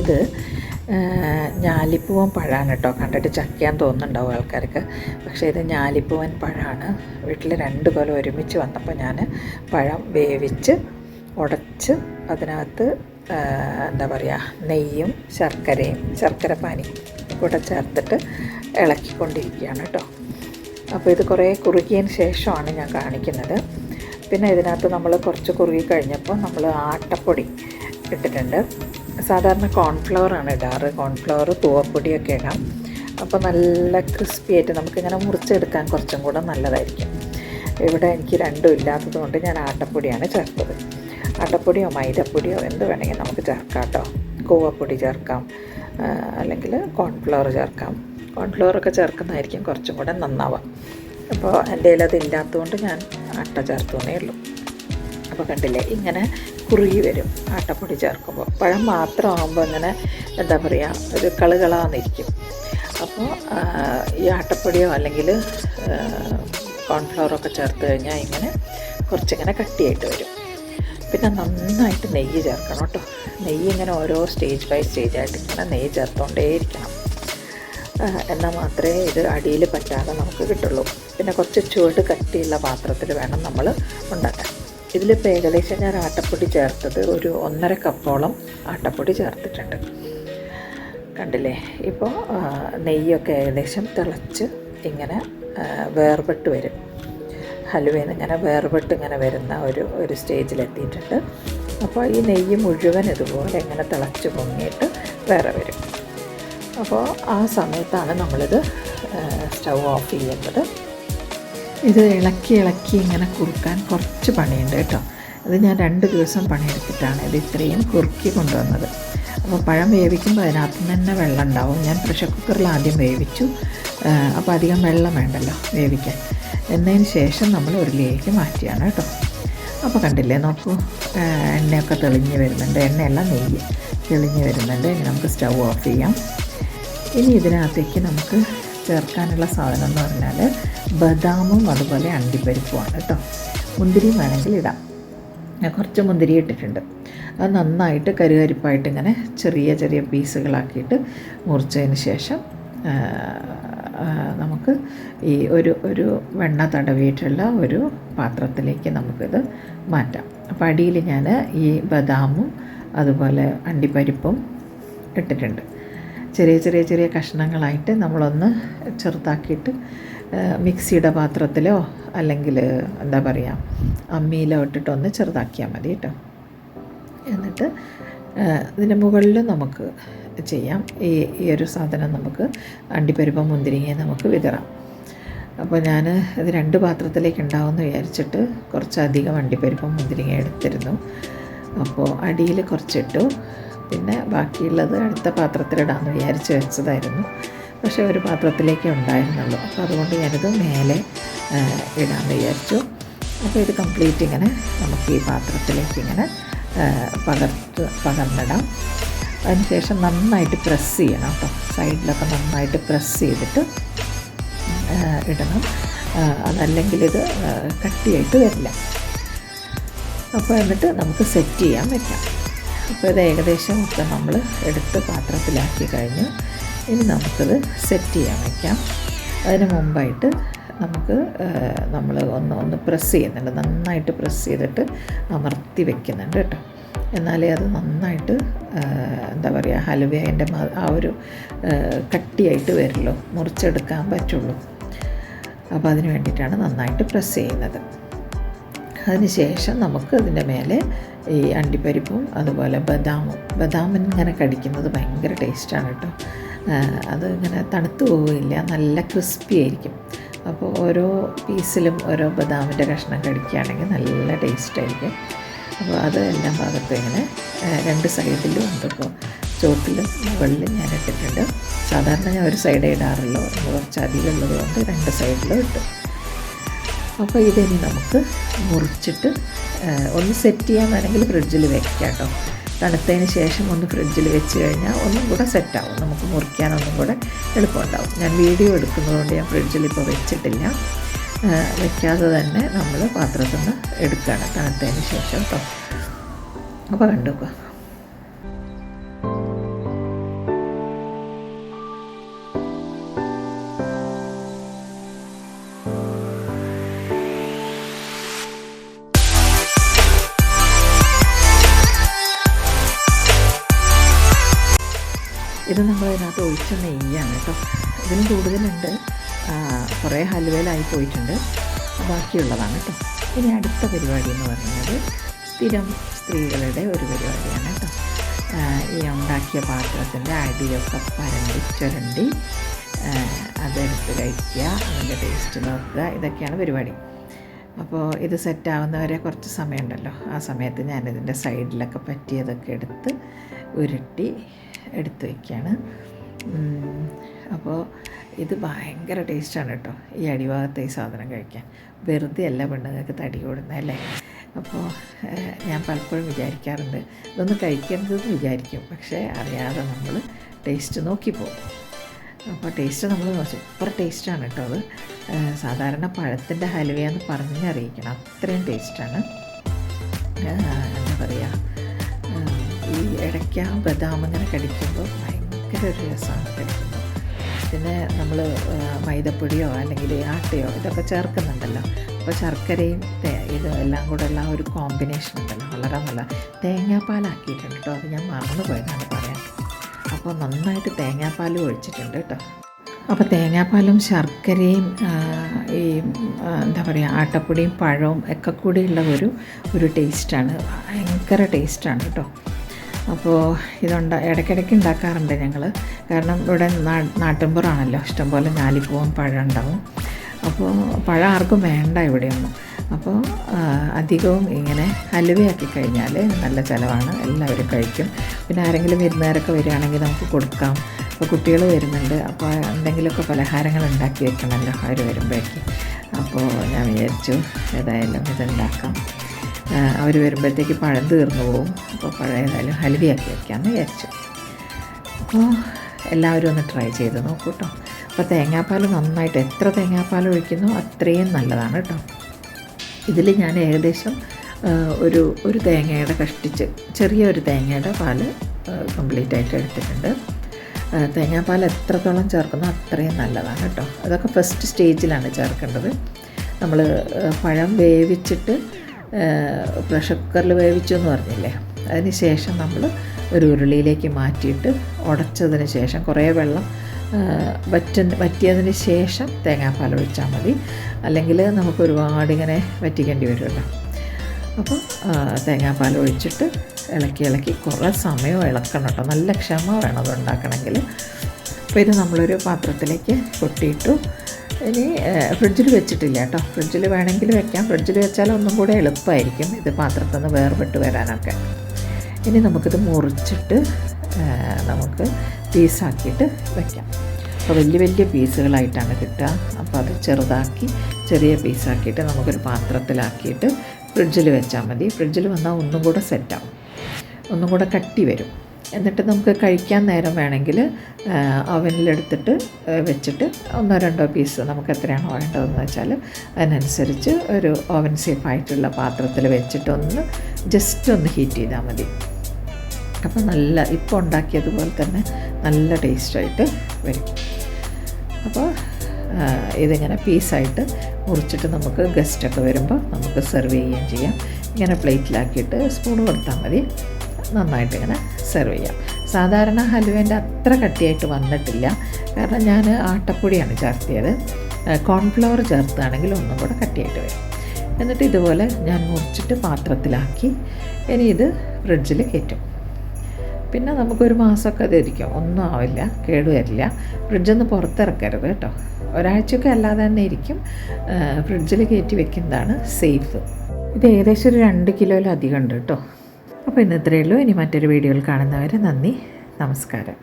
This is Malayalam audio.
ഇത് ഞാലിപ്പൂവൻ പഴമാണ് കേട്ടോ. കണ്ടിട്ട് ചക്കയാൻ തോന്നുന്നുണ്ടാവും ആൾക്കാർക്ക്, പക്ഷേ ഇത് ഞാലിപ്പൂവൻ പഴമാണ്. വീട്ടിൽ 2 കൊല ഒരുമിച്ച് വന്നപ്പോൾ ഞാൻ പഴം വേവിച്ച് ഉടച്ച് അതിനകത്ത് എന്താ പറയുക, നെയ്യും ശർക്കരപ്പാനി കൂടെ ചേർത്തിട്ട് ഇളക്കിക്കൊണ്ടിരിക്കുകയാണ് കേട്ടോ. അപ്പോൾ ഇത് കുറേ കുറുകിയതിന് ശേഷമാണ് ഞാൻ കാണിക്കുന്നത്. പിന്നെ ഇതിനകത്ത് നമ്മൾ കുറച്ച് കുറുകി കഴിഞ്ഞപ്പോൾ നമ്മൾ ആട്ടപ്പൊടി ഇട്ടിട്ടുണ്ട്. സാധാരണ കോൺഫ്ലവറാണ് ഇടാറ്. കോൺഫ്ലവർ, തൂവപ്പൊടിയൊക്കെ ഇടാം. അപ്പോൾ നല്ല ക്രിസ്പി ആയിട്ട് നമുക്കിങ്ങനെ മുറിച്ചെടുക്കാൻ കുറച്ചും കൂടെ നല്ലതായിരിക്കും. ഇവിടെ എനിക്ക് രണ്ടും ഇല്ലാത്തത് കൊണ്ട് ഞാൻ ആട്ടപ്പൊടിയാണ് ചേർത്തത്. ആട്ടപ്പൊടിയോ മൈദപ്പൊടിയോ എന്ത് വേണമെങ്കിൽ നമുക്ക് ചേർക്കാം കേട്ടോ. കൂവപ്പൊടി ചേർക്കാം, അല്ലെങ്കിൽ കോൺഫ്ലവർ ചേർക്കാം. കോൺഫ്ലവറൊക്കെ ചേർക്കുന്നതായിരിക്കും കുറച്ചും കൂടെ നന്നാവുക. അപ്പോൾ എൻ്റെ കയ്യിൽ അതില്ലാത്തതുകൊണ്ട് ഞാൻ ആട്ട ചേർത്തുന്നേ ഉള്ളൂ. അപ്പോൾ കണ്ടില്ലേ, ഇങ്ങനെ കുറുകി വരും ആട്ടപ്പൊടി ചേർക്കുമ്പോൾ. പഴം മാത്രമാകുമ്പോൾ ഇങ്ങനെ എന്താ പറയുക, ഒരു കളുകളാന്നിരിക്കും. അപ്പോൾ ഈ ആട്ടപ്പൊടിയോ അല്ലെങ്കിൽ കോൺഫ്ലവറൊക്കെ ചേർത്ത് കഴിഞ്ഞാൽ ഇങ്ങനെ കുറച്ചിങ്ങനെ കട്ടിയായിട്ട് വരും. പിന്നെ നന്നായിട്ട് നെയ്യ് ചേർക്കണം കേട്ടോ. നെയ്യ് ഇങ്ങനെ ഓരോ സ്റ്റേജ് ബൈ സ്റ്റേജായിട്ട് ഇങ്ങനെ നെയ്യ് ചേർത്തുകൊണ്ടേയിരിക്കണം. എന്നാൽ മാത്രമേ ഇത് അടിയിൽ പറ്റാതെ നമുക്ക് കിട്ടുള്ളൂ. പിന്നെ കുറച്ച് ചുവട് കട്ടിയുള്ള പാത്രത്തിൽ വേണം നമ്മൾ ഉണ്ടാക്കാൻ. ഇതിലിപ്പോൾ ഏകദേശം ഞാൻ ആട്ടപ്പൊടി ചേർത്തത് ഒരു 1.5 കപ്പോളം ആട്ടപ്പൊടി ചേർത്തിട്ടുണ്ട്. കണ്ടില്ലേ, ഇപ്പോൾ നെയ്യൊക്കെ ഏകദേശം തിളച്ച് ഇങ്ങനെ വേർപെട്ട് വരും. ഹലുവയിൽ നിന്ന് ഇങ്ങനെ വേർപെട്ട് ഇങ്ങനെ വരുന്ന ഒരു സ്റ്റേജിലെത്തിയിട്ടുണ്ട്. അപ്പോൾ ഈ നെയ്യ് മുഴുവൻ ഇതുപോലെ ഇങ്ങനെ തിളച്ച് പൊങ്ങിയിട്ട് വേറെ വരും. അപ്പോൾ ആ സമയത്താണ് നമ്മളിത് സ്റ്റൗ ഓഫ് ചെയ്യുന്നത്. ഇത് ഇളക്കി ഇങ്ങനെ കുറുക്കാൻ കുറച്ച് പണിയുണ്ട് കേട്ടോ. അത് ഞാൻ 2 ദിവസം പണിയെടുത്തിട്ടാണ് ഇത് ഇത്രയും കുറുക്കി കൊണ്ടുവന്നത്. അപ്പോൾ പഴം വേവിക്കുമ്പോൾ അതിനകത്ത് തന്നെ വെള്ളം ഉണ്ടാവും. ഞാൻ പ്രഷർ കുക്കറിൽ ആദ്യം വേവിച്ചു. അപ്പോൾ അധികം വെള്ളം വേണ്ടല്ലോ വേവിക്കാൻ. എന്നതിന് ശേഷം നമ്മൾ ഉരുളിയിലേക്ക് മാറ്റിയാണ് കേട്ടോ. അപ്പോൾ കണ്ടില്ലേ, നോക്കൂ, എണ്ണയൊക്കെ തെളിഞ്ഞ് വരുന്നുണ്ട്. എണ്ണയല്ല, നെയ്യ് തെളിഞ്ഞ് വരുന്നുണ്ട്. ഇനി നമുക്ക് സ്റ്റൗ ഓഫ് ചെയ്യാം. ഇനി ഇതിനകത്തേക്ക് നമുക്ക് ചേർക്കാനുള്ള സാധനം എന്ന് പറഞ്ഞാൽ ബദാമും അതുപോലെ അണ്ടിപ്പരിപ്പുമാണ് കേട്ടോ. മുന്തിരിയും വേണമെങ്കിൽ ഇടാം. ഞാൻ കുറച്ച് മുന്തിരി ഇട്ടിട്ടുണ്ട്. അത് നന്നായിട്ട് കരുകരിപ്പായിട്ട് ഇങ്ങനെ ചെറിയ പീസുകളാക്കിയിട്ട് മുറിച്ചതിന് ശേഷം നമുക്ക് ഈ ഒരു വെണ്ണ തടവിയിട്ടുള്ള ഒരു പാത്രത്തിലേക്ക് നമുക്കിത് മാറ്റാം. അപ്പോൾ അടിയിൽ ഞാൻ ഈ ബദാമും അതുപോലെ അണ്ടിപ്പരിപ്പും ഇട്ടിട്ടുണ്ട്. ചെറിയ കഷ്ണങ്ങളായിട്ട് നമ്മളൊന്ന് ചെറുതാക്കിയിട്ട് മിക്സിയുടെ പാത്രത്തിലോ അല്ലെങ്കിൽ എന്താ പറയുക, അമ്മിയിലോ ഇട്ടിട്ടൊന്ന് ചെറുതാക്കിയാൽ മതി കേട്ടോ. എന്നിട്ട് ഇതിൻ്റെ മുകളിൽ നമുക്ക് ചെയ്യാം. ഈ ഒരു സാധനം നമുക്ക് അണ്ടിപ്പരിപ്പും മുന്തിരിങ്ങയും നമുക്ക് വിതറാം. അപ്പോൾ ഞാൻ ഇത് 2 പാത്രത്തിലേക്ക് ഉണ്ടാവുമെന്ന് വിചാരിച്ചിട്ട് കുറച്ചധികം അണ്ടിപ്പരിപ്പും മുന്തിരിങ്ങ എടുത്തിരുന്നു. അപ്പോൾ അടിയിൽ കുറച്ചിട്ടു, പിന്നെ ബാക്കിയുള്ളത് അടുത്ത പാത്രത്തിലിടാമെന്ന് വിചാരിച്ച് വെച്ചതായിരുന്നു. പക്ഷേ ഒരു പാത്രത്തിലേക്കേ ഉണ്ടായിരുന്നുള്ളൂ. അപ്പോൾ അതുകൊണ്ട് ഞാനിത് മേലെ ഇടാമെന്ന് വിചാരിച്ചു. അപ്പോൾ ഇത് കംപ്ലീറ്റ് ഇങ്ങനെ നമുക്ക് ഈ പാത്രത്തിലേക്ക് ഇങ്ങനെ പകർന്നിടാം. അതിനുശേഷം നന്നായിട്ട് പ്രസ് ചെയ്യണം കേട്ടോ. സൈഡിലൊക്കെ നന്നായിട്ട് പ്രസ് ചെയ്തിട്ട് ഇടണം. അതല്ലെങ്കിൽ ഇത് കട്ടിയായിട്ട് വരില്ല. അപ്പോൾ എന്നിട്ട് നമുക്ക് സെറ്റ് ചെയ്യാൻ വെക്കാം. അപ്പോൾ ഇത് ഏകദേശം ഒക്കെ നമ്മൾ എടുത്ത് പാത്രത്തിലാക്കി കഴിഞ്ഞു. ഇനി നമുക്കിത് സെറ്റ് ചെയ്യാൻ വയ്ക്കാം. അതിന് മുമ്പായിട്ട് നമ്മൾ ഒന്ന് പ്രസ് ചെയ്യുന്നുണ്ട്. നന്നായിട്ട് പ്രസ് ചെയ്തിട്ട് അമർത്തി വെക്കുന്നുണ്ട് കേട്ടോ. എന്നാലേ അത് നന്നായിട്ട് എന്താ പറയുക, ഹലുവേൻ്റെ ആ ഒരു കട്ടിയായിട്ട് വരുള്ളൂ, മുറിച്ചെടുക്കാൻ പറ്റുള്ളൂ. അപ്പോൾ അതിന് വേണ്ടിയിട്ടാണ് നന്നായിട്ട് പ്രസ് ചെയ്യുന്നത്. അതിന് ശേഷം നമുക്ക് ഇതിൻ്റെ മേലെ ഈ അണ്ടിപ്പരിപ്പും അതുപോലെ ബദാമിന് ഇങ്ങനെ കടിക്കുന്നത് ഭയങ്കര ടേസ്റ്റാണ് കേട്ടോ. അത് ഇങ്ങനെ തണുത്ത് പോവില്ല, നല്ല ക്രിസ്പി ആയിരിക്കും. അപ്പോൾ ഓരോ പീസിലും ഓരോ ബദാമിൻ്റെ കഷ്ണം കടിക്കുകയാണെങ്കിൽ നല്ല ടേസ്റ്റായിരിക്കും. അപ്പോൾ അത് എല്ലാ ഭാഗത്തും ഇങ്ങനെ 2 സൈഡിലും ഉണ്ട്. ഇപ്പോൾ ചോട്ടിലും മുകളിലും ഞാൻ ഇട്ടിട്ടുണ്ട്. സാധാരണ ഞാൻ ഒരു സൈഡേ ഇടാറുള്ളൂ, കുറച്ച് അധികം ഉള്ളത് കൊണ്ട് 2 സൈഡിലും ഇട്ടു. അപ്പോൾ ഇതിനി നമുക്ക് മുറിച്ചിട്ട് ഒന്ന് സെറ്റ് ചെയ്യാൻ വേണമെങ്കിൽ ഫ്രിഡ്ജിൽ വെക്കാം കേട്ടോ. തണുത്തതിന് ശേഷം ഒന്ന് ഫ്രിഡ്ജിൽ വെച്ച് കഴിഞ്ഞാൽ ഒന്നും കൂടെ സെറ്റാവും, നമുക്ക് മുറിക്കാനൊന്നും കൂടെ എളുപ്പമുണ്ടാവും. ഞാൻ വീഡിയോ എടുക്കുന്നതുകൊണ്ട് ഞാൻ ഫ്രിഡ്ജിൽ ഇപ്പോൾ വെച്ചിട്ടില്ല. വെക്കാതെ തന്നെ നമ്മൾ പാത്രത്തിൽ നിന്ന് എടുക്കുകയാണ് തണുത്തതിന് ശേഷം കേട്ടോ. അപ്പോൾ കണ്ടുക്കുക. ഇത് നമ്മളതിനകത്ത് ഒഴിച്ച നെയ്യാണ് കേട്ടോ. ഇതിലും കൂടുതലുണ്ട്, കുറേ ഹൽവയിലായി പോയിട്ടുണ്ട്, ബാക്കിയുള്ളതാണ് കേട്ടോ. ഇനി അടുത്ത പരിപാടി എന്ന് പറയുന്നത് സ്ഥിരം സ്ത്രീകളുടെ ഒരു പരിപാടിയാണ് കേട്ടോ. ഈ ഉണ്ടാക്കിയ പാത്രത്തിൻ്റെ അടിയൊക്കെ ചുരണ്ടി അതെടുത്ത് കഴിക്കുക, അതിൻ്റെ ടേസ്റ്റ് നോക്കുക, ഇതൊക്കെയാണ് പരിപാടി. അപ്പോൾ ഇത് സെറ്റാവുന്നവരെ കുറച്ച് സമയമുണ്ടല്ലോ, ആ സമയത്ത് ഞാനിതിൻ്റെ സൈഡിലൊക്കെ പറ്റിയതൊക്കെ എടുത്ത് ഉരുട്ടി എടുത്ത് വയ്ക്കുകയാണ്. അപ്പോൾ ഇത് ഭയങ്കര ടേസ്റ്റാണ് കേട്ടോ, ഈ അടിഭാഗത്തെ ഈ സാധനം കഴിക്കാൻ. വെറുതെ അല്ല പെണ്ണുങ്ങൾക്ക് തടി കൂടുന്നത് അല്ലേ. അപ്പോൾ ഞാൻ പലപ്പോഴും വിചാരിക്കാറുണ്ട് ഇതൊന്ന് കഴിക്കരുതെന്ന് വിചാരിക്കും, പക്ഷേ അറിയാതെ നമ്മൾ ടേസ്റ്റ് നോക്കിപ്പോകും. അപ്പോൾ ടേസ്റ്റ് നമ്മൾ സൂപ്പർ ടേസ്റ്റാണ് കേട്ടോ. അത് സാധാരണ പഴത്തിൻ്റെ ഹൽവയെന്ന് പറഞ്ഞറിയിക്കണം, അത്രയും ടേസ്റ്റാണ്. എന്താ പറയുക, ഈ ഇടയ്ക്ക ബദാം ഇങ്ങനെ കടിക്കുമ്പോൾ ഭയങ്കര ഒരു രസമാണ് കഴിക്കുമ്പോൾ. പിന്നെ നമ്മൾ മൈദപ്പൊടിയോ അല്ലെങ്കിൽ ആട്ടയോ ഇതൊക്കെ ചേർക്കുന്നുണ്ടല്ലോ, അപ്പോൾ ശർക്കരയും ഇത് എല്ലാം കൂടെ ഉള്ള ഒരു കോമ്പിനേഷൻ ഉണ്ടല്ലോ, വളരെ നല്ല. തേങ്ങാപ്പാലാക്കിയിട്ടുണ്ട് കേട്ടോ, അത് ഞാൻ മറന്നു പോയതാണ് പറയാൻ. അപ്പോൾ നന്നായിട്ട് തേങ്ങാപ്പാലും ഒഴിച്ചിട്ടുണ്ട് കേട്ടോ. അപ്പോൾ തേങ്ങാപ്പാലും ശർക്കരയും ഈ എന്താ പറയുക ആട്ടപ്പൊടിയും പഴവും ഒക്കെ കൂടിയുള്ള ഒരു ടേസ്റ്റാണ്, ഭയങ്കര ടേസ്റ്റാണ് കേട്ടോ. അപ്പോൾ ഇടയ്ക്കിടയ്ക്ക് ഉണ്ടാക്കാറുണ്ട് ഞങ്ങൾ, കാരണം ഇവിടെ നാട്ടിൻപുറമാണല്ലോ, ഇഷ്ടംപോലെ ഞാലിപ്പൂവും പഴം ഉണ്ടാവും. അപ്പോൾ പഴം ആർക്കും വേണ്ട ഇവിടെയൊന്നും. അപ്പോൾ അധികവും ഇങ്ങനെ ഹലുവയാക്കി കഴിഞ്ഞാൽ നല്ല ചിലവാണ്, എല്ലാവരും കഴിക്കും. പിന്നെ ആരെങ്കിലും വിരുന്നുകാരൊക്കെ വരികയാണെങ്കിൽ നമുക്ക് കൊടുക്കാം. അപ്പോൾ കുട്ടികൾ വരുന്നുണ്ട്, അപ്പോൾ എന്തെങ്കിലുമൊക്കെ പലഹാരങ്ങൾ ഉണ്ടാക്കി വെക്കണമല്ലോ അവർ വരുമ്പോഴേക്ക്. അപ്പോൾ ഞാൻ വിചാരിച്ചു ഏതായാലും ഇതുണ്ടാക്കാം, അവർ വരുമ്പോഴത്തേക്ക് പഴം തീർന്നു പോകും, അപ്പോൾ പഴം ഏതായാലും ഹലുവയാക്കി വയ്ക്കാമെന്ന് വിചാരിച്ചു. അപ്പോൾ എല്ലാവരും ഒന്ന് ട്രൈ ചെയ്ത് നോക്കൂ കേട്ടോ. അപ്പോൾ തേങ്ങാപ്പാൽ നന്നായിട്ട് എത്ര തേങ്ങാപ്പാൽ ഒഴിക്കുന്നോ അത്രയും നല്ലതാണ് കേട്ടോ. ഇതിൽ ഞാൻ ഏകദേശം ഒരു തേങ്ങയുടെ കഷ്ടിച്ച് ചെറിയൊരു തേങ്ങയുടെ പാല് കംപ്ലീറ്റ് ആയിട്ട് എടുത്തിട്ടുണ്ട്. തേങ്ങാപ്പാൽ എത്രത്തോളം ചേർക്കുന്നോ അത്രയും നല്ലതാണ് കേട്ടോ. അതൊക്കെ ഫസ്റ്റ് സ്റ്റേജിലാണ് ചേർക്കേണ്ടത്. നമ്മൾ പഴം വേവിച്ചിട്ട് പ്രഷർ കുക്കറിൽ വേവിച്ചു എന്ന് പറഞ്ഞില്ലേ, അതിന് ശേഷം നമ്മൾ ഒരു ഉരുളിയിലേക്ക് മാറ്റിയിട്ട് ഉടച്ചതിന് ശേഷം കുറേ വെള്ളം വറ്റിയതിന് ശേഷം തേങ്ങാപ്പാൽ ഒഴിച്ചാൽ മതി, അല്ലെങ്കിൽ നമുക്ക് ഒരുപാട് ഇങ്ങനെ വറ്റിക്കേണ്ടി വരുമല്ലോ. അപ്പോൾ തേങ്ങാപ്പാൽ ഒഴിച്ചിട്ട് ഇളക്കി കുറേ സമയം ഇളക്കണം കേട്ടോ, നല്ല ക്ഷമ വേണം അത് ഉണ്ടാക്കണമെങ്കിൽ. അപ്പോൾ ഇത് നമ്മളൊരു പാത്രത്തിലേക്ക് കൊട്ടിയിട്ടു. ഇനി ഫ്രിഡ്ജിൽ വെച്ചിട്ടില്ല കേട്ടോ, ഫ്രിഡ്ജിൽ വേണമെങ്കിൽ വെക്കാം, ഫ്രിഡ്ജിൽ വെച്ചാൽ ഒന്നും കൂടെ എളുപ്പമായിരിക്കും ഇത് പാത്രത്തിൽ നിന്ന് വേർപെട്ട് വരാനൊക്കെ. ഇനി നമുക്കിത് മുറിച്ചിട്ട് നമുക്ക് പീസാക്കിയിട്ട് വയ്ക്കാം. അപ്പോൾ വലിയ പീസുകളായിട്ടാണ് കിട്ടുക, അപ്പോൾ അത് ചെറിയ പീസാക്കിയിട്ട് നമുക്കൊരു പാത്രത്തിലാക്കിയിട്ട് ഫ്രിഡ്ജിൽ വെച്ചാൽ മതി. ഫ്രിഡ്ജിൽ വന്നാൽ ഒന്നും കൂടെ സെറ്റാവും, ഒന്നും കൂടെ കട്ടി വരും. എന്നിട്ട് നമുക്ക് കഴിക്കാൻ നേരം വേണമെങ്കിൽ അവനിലെടുത്തിട്ട് വെച്ചിട്ട് 1-2 പീസ് നമുക്ക് എത്രയാണോ വേണ്ടതെന്ന് വെച്ചാൽ അതിനനുസരിച്ച് ഒരു ഓവൻ സേഫായിട്ടുള്ള പാത്രത്തിൽ വെച്ചിട്ട് ജസ്റ്റ് ഒന്ന് ഹീറ്റ് ചെയ്താൽ മതി. അപ്പോൾ നല്ല ഇപ്പോൾ ഉണ്ടാക്കിയതുപോലെ തന്നെ നല്ല ടേസ്റ്റായിട്ട് വരും. അപ്പോൾ ഇതിങ്ങനെ പീസായിട്ട് മുറിച്ചിട്ട് നമുക്ക് ഗസ്റ്റൊക്കെ വരുമ്പോൾ നമുക്ക് സെർവ് ചെയ്യുകയും ചെയ്യാം. ഇങ്ങനെ പ്ലേറ്റിലാക്കിയിട്ട് സ്പൂൺ കൊടുത്താൽ മതി, നന്നായിട്ട് ഇങ്ങനെ സെർവ് ചെയ്യാം. സാധാരണ ഹലുവേൻ്റെ അത്ര കട്ടിയായിട്ട് വന്നിട്ടില്ല, കാരണം ഞാൻ ആട്ടപ്പൊടിയാണ് ചേർത്തിയത്. കോൺഫ്ലവർ ചേർത്താണെങ്കിൽ ഒന്നും കൂടെ കട്ടിയായിട്ട് വരും. എന്നിട്ട് ഇതുപോലെ ഞാൻ മുറിച്ചിട്ട് പാത്രത്തിലാക്കി ഇനി ഇത് ഫ്രിഡ്ജിൽ കയറ്റും. പിന്നെ നമുക്കൊരു മാസമൊക്കെ അതിരിക്കും, ഒന്നും ആവില്ല, കേടുവരില്ല. ഫ്രിഡ്ജിൽ നിന്ന് പുറത്തിറക്കരുത് കേട്ടോ, ഒരാഴ്ചയൊക്കെ അല്ലാതെ തന്നെ ഇരിക്കും. ഫ്രിഡ്ജിൽ കയറ്റി വെക്കുന്നതാണ് സേഫ്. ഇത് ഏകദേശം ഒരു 2 കിലോയിലധികം ഉണ്ട് കേട്ടോ. അപ്പോൾ ഇന്ന് ഇത്രയേ ഉള്ളൂ. ഇനി മറ്റൊരു വീഡിയോയിൽ കാണുന്നവരെ നന്ദി, നമസ്കാരം.